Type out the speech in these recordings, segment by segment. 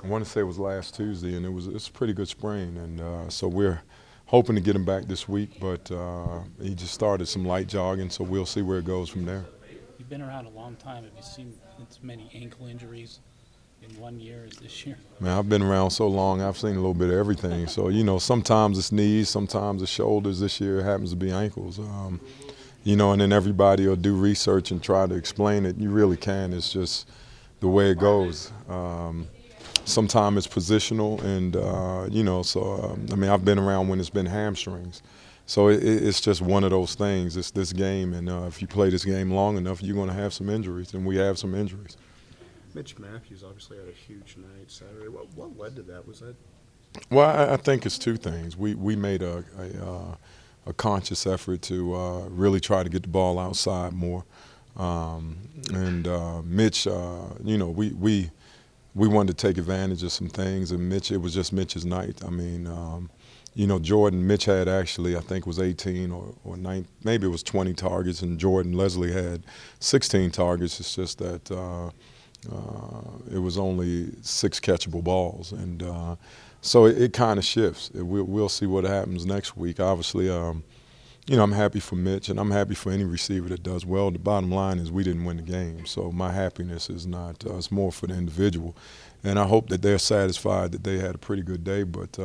I want to say it was last Tuesday, and it's a pretty good sprain, and so we're hoping to get him back this week. But he just started some light jogging, so we'll see where it goes from there. You've been around a long time. Have you seen as many ankle injuries in 1 year as this year? Man, I've been around so long, I've seen a little bit of everything. So, sometimes it's knees, sometimes it's shoulders. This year it happens to be ankles. And then everybody will do research and try to explain it. You really can. It's just the way it goes. Sometimes it's positional, and, I've been around when it's been hamstrings. So it's just one of those things. It's this game, and if you play this game long enough, you're going to have some injuries, and we have some injuries. Mitch Mathews obviously had a huge night Saturday. What led to that? Was that? Well, I think it's two things. We made a conscious effort to really try to get the ball outside more, and Mitch, we wanted to take advantage of some things, and Mitch, it was just Mitch's night. Jordan, Mitch had actually, I think, was 18 or 9, maybe it was 20 targets, and Jordan Leslie had 16 targets. It's just that it was only 6 catchable balls, and so it kind of shifts. We'll see what happens next week. Obviously, I'm happy for Mitch, and I'm happy for any receiver that does well. The bottom line is we didn't win the game, so my happiness is not. It's more for the individual, and I hope that they're satisfied that they had a pretty good day. But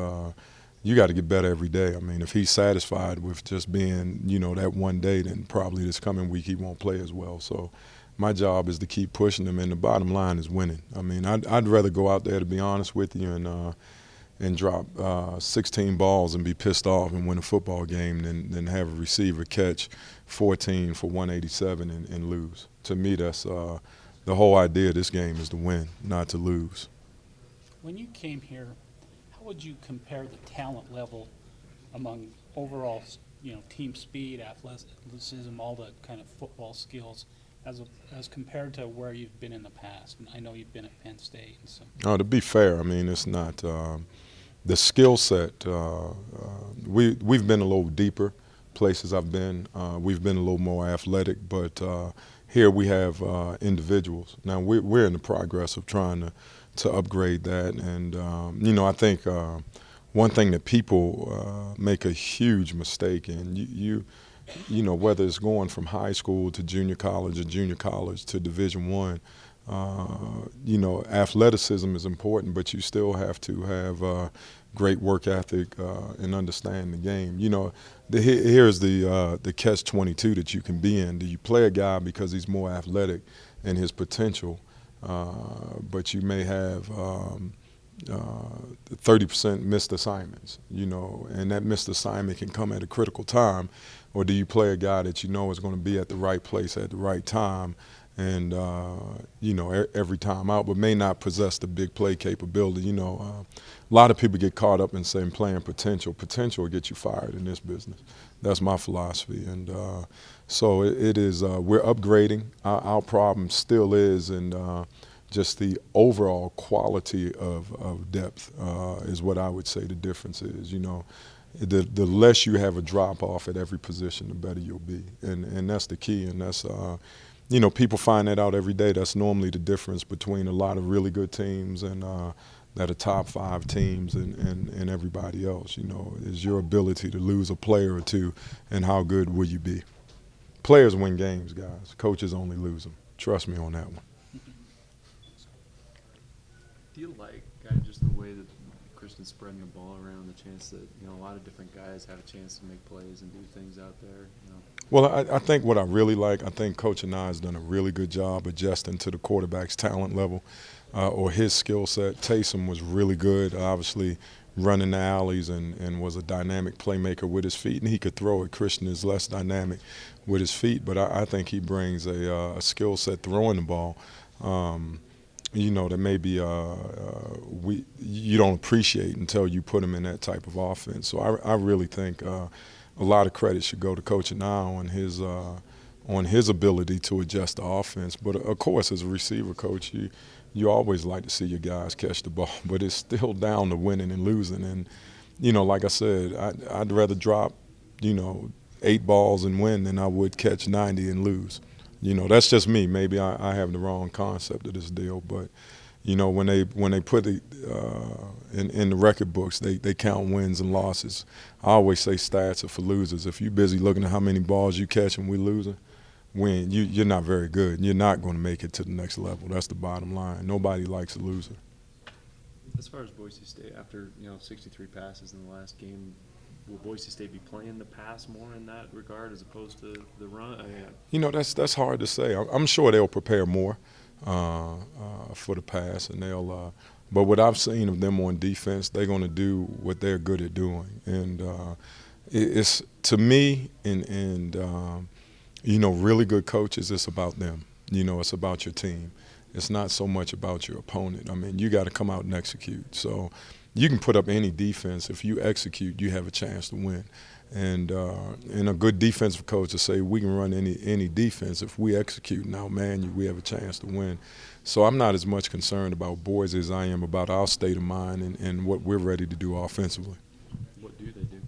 you got to get better every day. If he's satisfied with just being, that one day, then probably this coming week he won't play as well. So my job is to keep pushing him, and the bottom line is winning. I'd rather go out there, to be honest with you, and drop 16 balls and be pissed off and win a football game than have a receiver catch 14 for 187 and lose. To me, that's the whole idea of this game is to win, not to lose. When you came here, how would you compare the talent level among overall, team speed, athleticism, all the kind of football skills, as compared to where you've been in the past? And I know you've been at Penn State. And so. To be fair, it's not the skill set. We've been a little deeper places I've been. We've been a little more athletic, but here we have individuals. Now we're in the progress of trying to upgrade that, and I think one thing that people make a huge mistake in, whether it's going from high school to junior college or junior college to Division I, athleticism is important, but you still have to have great work ethic and understand the game. Here's the catch-22 that you can be in. Do you play a guy because he's more athletic and his potential, but you may have 30% missed assignments, and that missed assignment can come at a critical time, or do you play a guy that is going to be at the right place at the right time and, every time out, but may not possess the big play capability? A lot of people get caught up in saying playing potential. Potential will get you fired in this business. That's my philosophy. And so it is, we're upgrading. Our problem still is in just the overall quality of depth is what I would say the difference is. The less you have a drop-off at every position, the better you'll be. And that's the key, and that's people find that out every day. That's normally the difference between a lot of really good teams and that are top 5 teams and everybody else, is your ability to lose a player or two, and how good will you be. Players win games, guys. Coaches only lose them. Trust me on that one. Do you like, Guy, just the way that Christian's spreading the ball around, the chance that, a lot of different guys have a chance to make plays and do things out there, Well, I think what I really like, I think Coach Anai has done a really good job adjusting to the quarterback's talent level or his skill set. Taysom was really good, obviously running the alleys and was a dynamic playmaker with his feet, and he could throw it. Christian is less dynamic with his feet, but I think he brings a skill set throwing the ball. That maybe you don't appreciate until you put him in that type of offense. So I really think a lot of credit should go to Coach Anai on his ability to adjust the offense. But of course, as a receiver coach, you always like to see your guys catch the ball, but it's still down to winning and losing. And like I said, I'd rather drop 8 balls and win than I would catch 90 and lose. That's just me. Maybe I have the wrong concept of this deal, but You know, when they put it in the record books, they count wins and losses. I always say stats are for losers. If you're busy looking at how many balls you catch and we're losing, you're not very good. You're not going to make it to the next level. That's the bottom line. Nobody likes a loser. As far as Boise State, after 63 passes in the last game, will Boise State be playing the pass more in that regard as opposed to the run? You know, that's hard to say. I'm sure they'll prepare more for the pass, and they'll. But what I've seen of them on defense, they're going to do what they're good at doing, and it's to me, and really good coaches. It's about them. It's about your team. It's not so much about your opponent. I mean, you got to come out and execute. So you can put up any defense. If you execute, you have a chance to win. And a good defensive coach will say, we can run any defense. If we execute and outman you, we have a chance to win. So I'm not as much concerned about Boise as I am about our state of mind and what we're ready to do offensively. What do they do?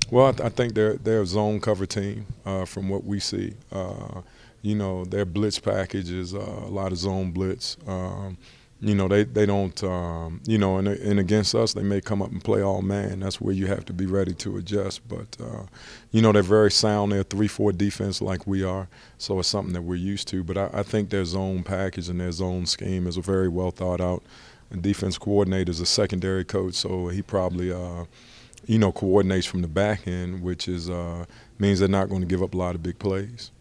Well, I think they're a zone cover team from what we see. Their blitz package is a lot of zone blitz. They don't, and against us, they may come up and play all man. That's where you have to be ready to adjust. But, they're very sound. They're 3-4 defense like we are, so it's something that we're used to. But I think their zone package and their zone scheme is a very well thought out. And defense coordinator is a secondary coach, so he probably, coordinates from the back end, which is means they're not going to give up a lot of big plays.